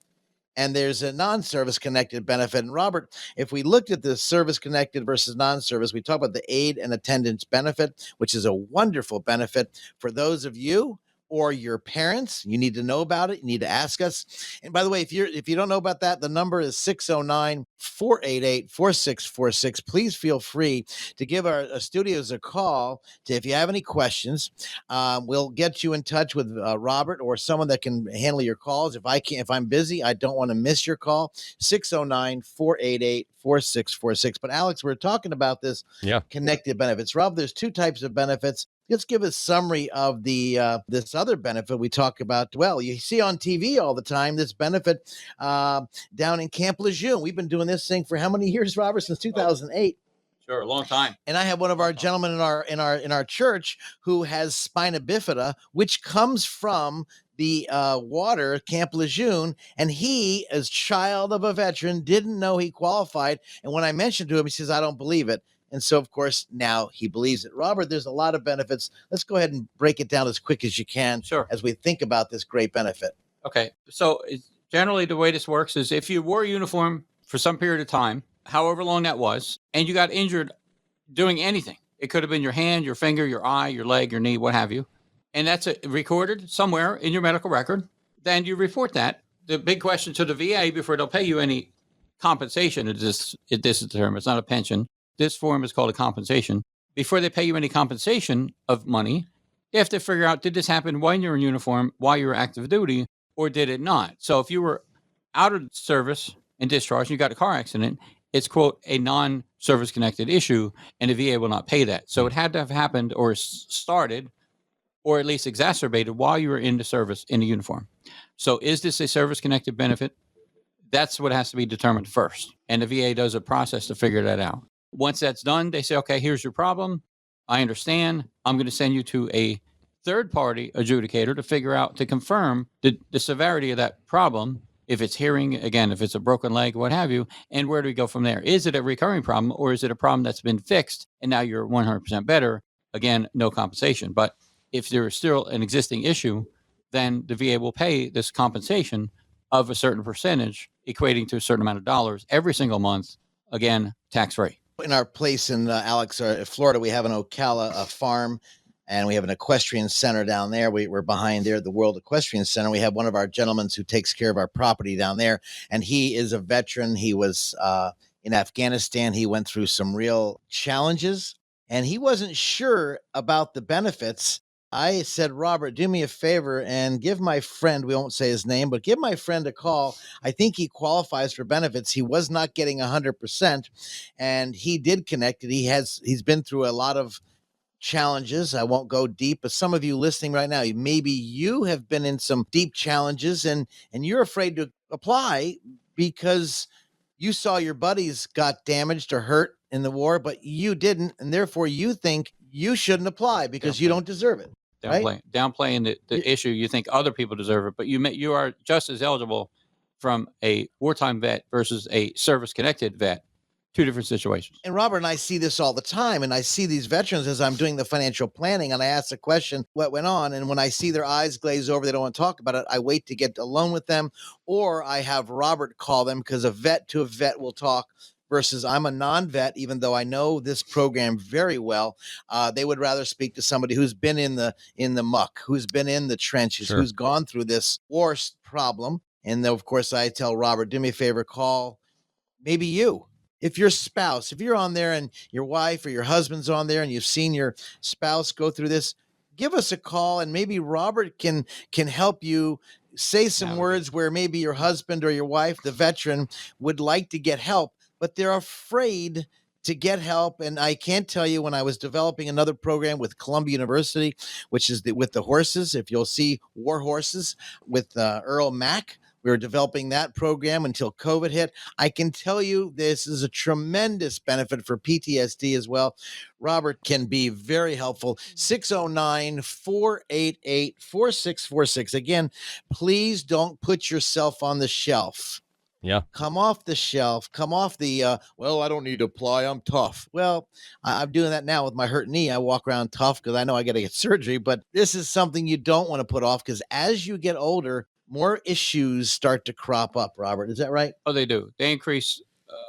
and there's a non-service connected benefit. And Robert, if we looked at the service connected versus non-service, we talk about the aid and attendance benefit, which is a wonderful benefit for those of you or your parents. You need to know about it. You need to ask us. And by the way, if you don't know about that, the number is 609-488-4646. Please feel free to give our studios a call if you have any questions. We'll get you in touch with Robert or someone that can handle your calls. If I'm busy, I don't want to miss your call. 609-488-4646. But Alex, we're talking about this connected benefits. Rob, there's two types of benefits. Let's give a summary of the this other benefit we talk about. Well, you see on TV all the time this benefit down in Camp Lejeune. We've been doing this thing for how many years, Robert? Since 2008. Sure, a long time. And I have one of our gentlemen in our church who has spina bifida, which comes from the water, Camp Lejeune, and he, as child of a veteran, didn't know he qualified. And when I mentioned to him, he says, "I don't believe it." And so, of course, now he believes it. Robert, there's a lot of benefits. Let's go ahead and break it down as quick as you can as we think about this great benefit. Okay. So generally the way this works is if you wore a uniform for some period of time, however long that was, and you got injured doing anything, it could have been your hand, your finger, your eye, your leg, your knee, what have you, and that's recorded somewhere in your medical record, then you report that. The big question to the VA before they'll pay you any compensation, this is the term, it's not a pension. This form is called a compensation. Before they pay you any compensation of money, they have to figure out, did this happen when you're in uniform, while you were active duty, or did it not? So if you were out of service and discharged, and you got a car accident, it's, quote, a non-service connected issue, and the VA will not pay that. So it had to have happened or started, or at least exacerbated while you were in the service in the uniform. So is this a service connected benefit? That's what has to be determined first. And the VA does a process to figure that out. Once that's done, they say, okay, here's your problem. I understand. I'm going to send you to a third-party adjudicator to confirm the severity of that problem. If it's hearing, again, if it's a broken leg, what have you, and where do we go from there? Is it a recurring problem, or is it a problem that's been fixed and now you're 100% better? Again, no compensation. But if there is still an existing issue, then the VA will pay this compensation of a certain percentage, equating to a certain amount of dollars every single month, again, tax-free. In our place in Florida, we have an Ocala farm, and we have an equestrian center down there. We're behind there, the World Equestrian Center. We have one of our gentlemen who takes care of our property down there, and he is a veteran. He was in Afghanistan. He went through some real challenges, and he wasn't sure about the benefits. I said, Robert, do me a favor and give my friend, we won't say his name, but give my friend a call. I think he qualifies for benefits. He was not getting 100%, and he did connect it. He's been through a lot of challenges. I won't go deep, but some of you listening right now, maybe you have been in some deep challenges and you're afraid to apply because you saw your buddies got damaged or hurt in the war, but you didn't, and therefore you think you shouldn't apply because you don't deserve it. Right? Downplaying the issue. You think other people deserve it, but you are just as eligible from a wartime vet versus a service-connected vet. Two different situations. And Robert and I see this all the time, and I see these veterans as I'm doing the financial planning, and I ask the question, what went on? And when I see their eyes glaze over, they don't want to talk about it, I wait to get alone with them, or I have Robert call them, because a vet to a vet will talk versus I'm a non-vet, even though I know this program very well. They would rather speak to somebody who's been in the muck, who's been in the trenches, Sure. who's gone through this worst problem. And of course, I tell Robert, do me a favor, call maybe you. If your spouse, if you're on there and your wife or your husband's on there and you've seen your spouse go through this, give us a call, and maybe Robert can help you say some words where maybe your husband or your wife, the veteran, would like to get help, but they're afraid to get help. And I can't tell you, when I was developing another program with Columbia University, which is with the horses, if you'll see War Horses with Earl Mack, we were developing that program until COVID hit. I can tell you this is a tremendous benefit for PTSD as well. Robert can be very helpful. 609-488-4646. Again, please don't put yourself on the shelf. Yeah. Come off the shelf. Come off the, well, I don't need to apply. I'm tough. Well, I'm doing that now with my hurt knee. I walk around tough because I know I got to get surgery. But this is something you don't want to put off, because as you get older, more issues start to crop up, Robert. Is that right? Oh, they do. They increase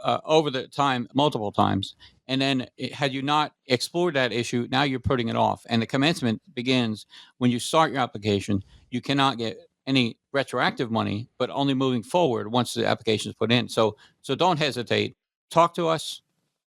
over the time, multiple times. And then had you not explored that issue, now you're putting it off. And the commencement begins when you start your application. You cannot get any retroactive money, but only moving forward once the application is put in. So don't hesitate. Talk to us.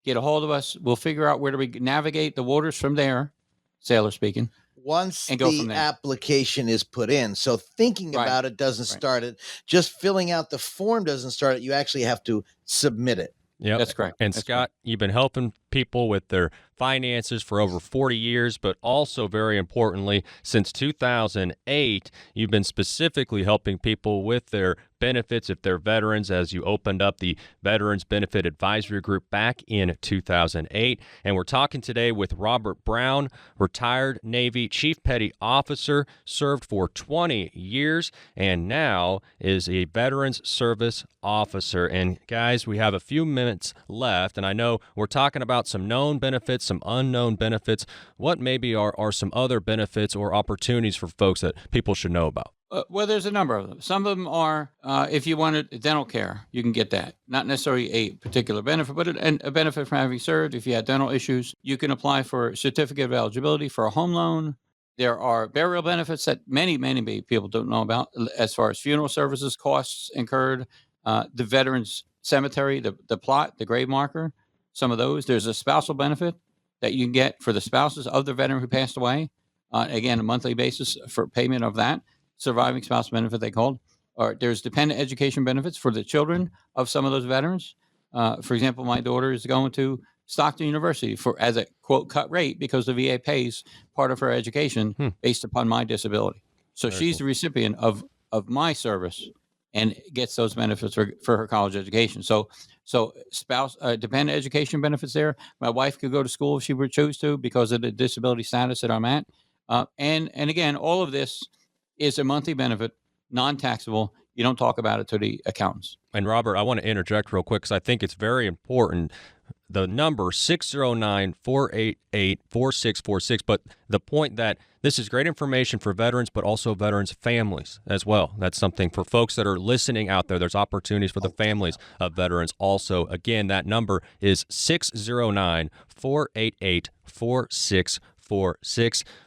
Get a hold of us. We'll figure out where do we navigate the waters from there, sailor speaking. Once and go the from there. application is put in. So thinking about it doesn't start it. Just filling out the form doesn't start it. You actually have to submit it. Yeah, that's correct. And that's Scott, you've been helping people with their finances for over 40 years, but also very importantly, since 2008, you've been specifically helping people with their benefits if they're veterans, as you opened up the Veterans Benefit Advisory Group back in 2008. And we're talking today with Robert Brown, retired Navy Chief Petty Officer, served for 20 years, and now is a Veterans Service Officer. And guys, we have a few minutes left, and I know we're talking about some known benefits, some unknown benefits. What maybe are some other benefits or opportunities for folks that people should know about? Well, there's a number of them. Some of them are, if you wanted dental care, you can get that. Not necessarily a particular benefit, but a benefit from having served. If you had dental issues, you can apply for a certificate of eligibility for a home loan. There are burial benefits that many people don't know about, as far as funeral services, costs incurred, the veterans cemetery, the plot, the grave marker, some of those. There's a spousal benefit that you can get for the spouses of the veteran who passed away. Again, a monthly basis for payment of that. Surviving spouse benefit, they called. Or there's dependent education benefits for the children of some of those veterans. For example, my daughter is going to Stockton University as a quote cut rate because the VA pays part of her education based upon my disability. So she's the recipient of my service and gets those benefits for her college education. So spouse dependent education benefits there. My wife could go to school if she would choose to because of the disability status that I'm at. And again, all of this is a monthly benefit, non-taxable. You don't talk about it to the accountants. And Robert, I want to interject real quick because I think it's very important. The number 609-488-4646. But the point that this is great information for veterans, but also veterans' families as well. That's something for folks that are listening out there. There's opportunities for the families of veterans also. Again, that number is 609-488-4646.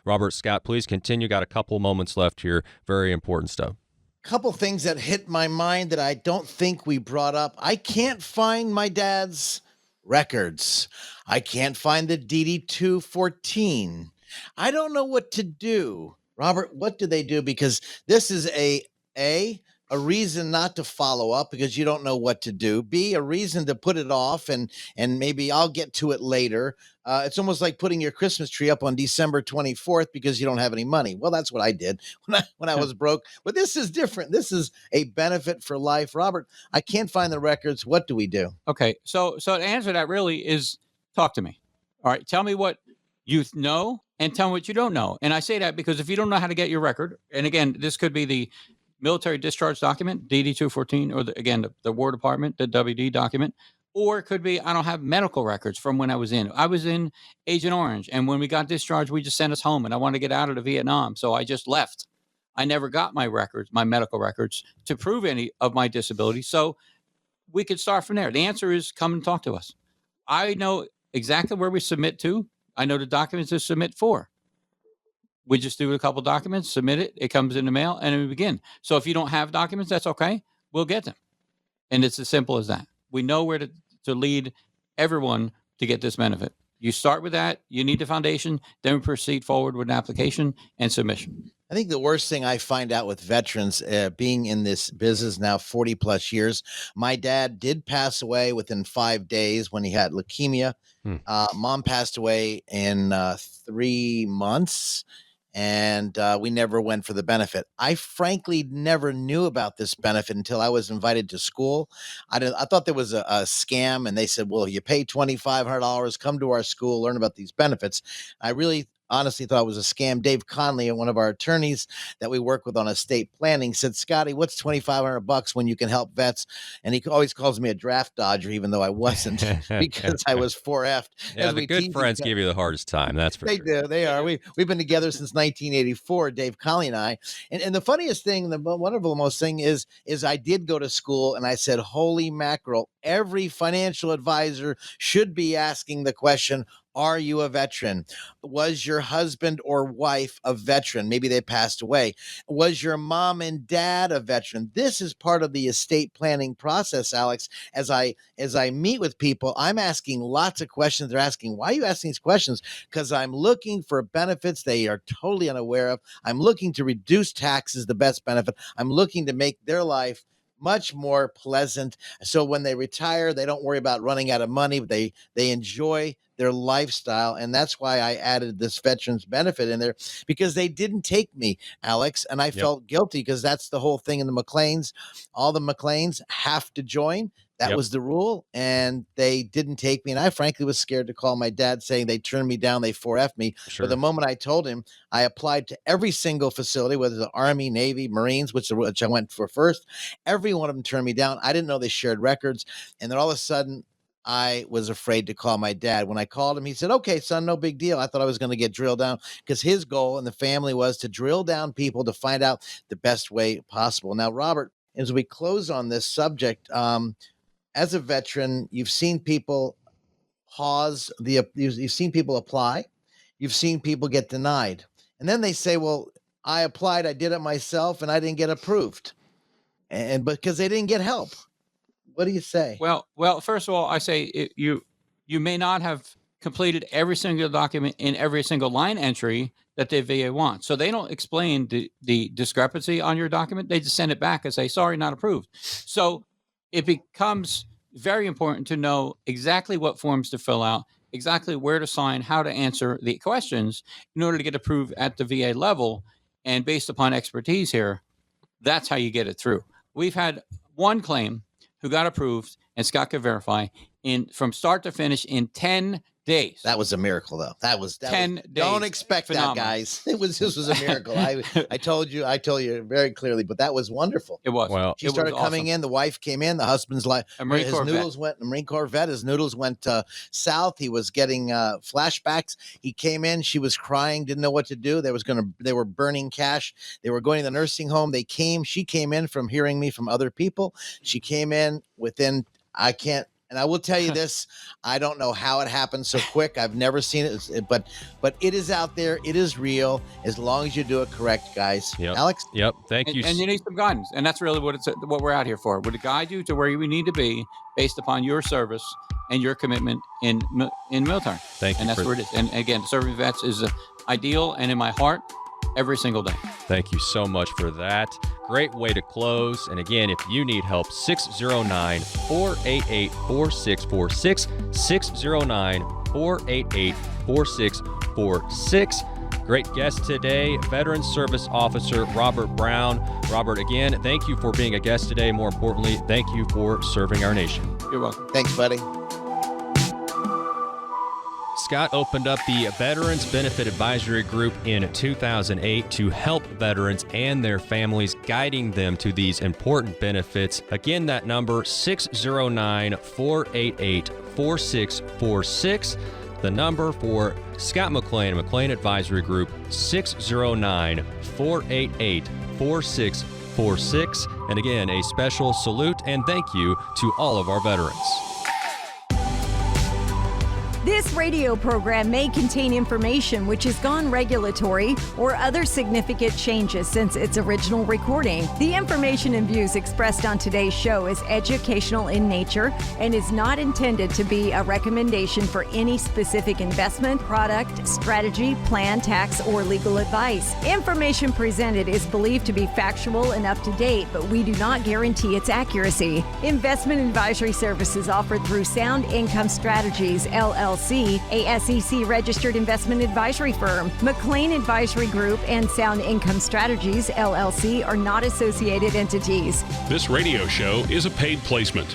Robert, Scott, please continue. Got a couple moments left here. Very important stuff. Couple things that hit my mind that I don't think we brought up. I can't find my dad's records. I can't find the DD-214. I don't know what to do. Robert, what do they do? Because this is a reason not to follow up because you don't know what to do. B, a reason to put it off and maybe I'll get to it later. It's almost like putting your Christmas tree up on December 24th because you don't have any money. Well, that's what I did when I was broke. But this is different. This is a benefit for life. Robert, I can't find the records. What do we do? Okay, so to answer that really is talk to me. All right, tell me what you know and tell me what you don't know. And I say that because if you don't know how to get your record, and again, this could be the military discharge document, DD-214, or the War Department, the WD document, or it could be I don't have medical records from when I was in. I was in Agent Orange, and when we got discharged, we just sent us home, and I wanted to get out of the Vietnam, so I just left. I never got my records, my medical records, to prove any of my disability. So we could start from there. The answer is come and talk to us. I know exactly where we submit to. I know the documents to submit for. We just do a couple documents, submit it. It comes in the mail, and we begin. So if you don't have documents, that's okay. We'll get them. And it's as simple as that. We know where to lead everyone to get this benefit. You start with that. You need the foundation. Then we proceed forward with an application and submission. I think the worst thing I find out with veterans, being in this business now 40 plus years, my dad did pass away within 5 days when he had leukemia. Mom passed away in 3 months. And we never went for the benefit. I frankly never knew about this benefit until I was invited to school. I thought there was a scam, and they said, well, you pay $2,500, come to our school, learn about these benefits. I really honestly thought it was a scam. Dave Conley, one of our attorneys that we work with on estate planning, said, Scotty, what's $2,500 when you can help vets? And he always calls me a draft dodger, even though I wasn't, because I was 4F'd. Yeah, the good friends give you the hardest time. That's for sure. They do. They are. We've been together since 1984, Dave Conley and I. And the funniest thing, the wonderful most thing is I did go to school and I said, holy mackerel, every financial advisor should be asking the question, are you a veteran? Was your husband or wife a veteran? Maybe they passed away. Was your mom and dad a veteran? This is part of the estate planning process, Alex. As I meet with people, I'm asking lots of questions. They're asking, why are you asking these questions? Because I'm looking for benefits they are totally unaware of. I'm looking to reduce taxes, the best benefit. I'm looking to make their life much more pleasant. So when they retire, they don't worry about running out of money. They enjoy their lifestyle. And that's why I added this veterans benefit in there, because they didn't take me, Alex. And I felt guilty because that's the whole thing in the McLeans. All the McLeans have to join. That was the rule. And they didn't take me. And I frankly was scared to call my dad, saying they turned me down. They 4F'd me. Sure. But the moment I told him, I applied to every single facility, whether the Army, Navy, Marines, which I went for first. Every one of them turned me down. I didn't know they shared records. And then all of a sudden, I was afraid to call my dad. When I called him, he said, okay, son, no big deal. I thought I was going to get drilled down, because his goal in the family was to drill down people to find out the best way possible. Now, Robert, as we close on this subject, as a veteran, you've seen people you've seen people apply, you've seen people get denied. And then they say, well, I applied, I did it myself, and I didn't get approved. And because they didn't get help. What do you say? Well, first of all, I say you may not have completed every single document in every single line entry that the VA wants. So they don't explain the discrepancy on your document. They just send it back and say, sorry, not approved. So it becomes very important to know exactly what forms to fill out, exactly where to sign, how to answer the questions in order to get approved at the VA level. And based upon expertise here, that's how you get it through. We've had one claim who got approved, and Scott could verify, from start to finish in 10 days. That was a miracle, though. That was 10 days. Don't expect Phenomenal. that, guys. This was a miracle. I told you very clearly, but that was wonderful. It was. Well, She started coming in. The wife came in. The husband's like, A Marine Corps noodles went. A Marine Corps vet. His noodles went south. He was getting flashbacks. He came in. She was crying. Didn't know what to do. They were burning cash. They were going to the nursing home. She came in from hearing me from other people. She came in within. And I will tell you this, I don't know how it happened so quick. I've never seen it, but it is out there. It is real, as long as you do it correct, guys. Yep. Alex? Yep. Thank you. And you need some guidance. And that's really what we're out here for. We're to guide you to where you need to be based upon your service and your commitment in military. Thank you. And that's where it is. And again, serving vets is ideal and in my heart every single day. Thank you so much for that. Great way to close. And again, if you need help, 609-488-4646, 609-488-4646. Great guest today, Veteran Service Officer Robert Brown. Robert, again, thank you for being a guest today. More importantly, thank you for serving our nation. You're welcome. Thanks, buddy. Scott opened up the Veterans Benefit Advisory Group in 2008 to help veterans and their families, guiding them to these important benefits. Again, that number, 609-488-4646. The number for Scott McLean, McLean Advisory Group, 609-488-4646. And again, a special salute and thank you to all of our veterans. This radio program may contain information which has gone regulatory or other significant changes since its original recording. The information and views expressed on today's show is educational in nature and is not intended to be a recommendation for any specific investment, product, strategy, plan, tax, or legal advice. Information presented is believed to be factual and up to date, but we do not guarantee its accuracy. Investment advisory services offered through Sound Income Strategies, LLC, a SEC-registered investment advisory firm. McLean Advisory Group and Sound Income Strategies, LLC, are not associated entities. This radio show is a paid placement.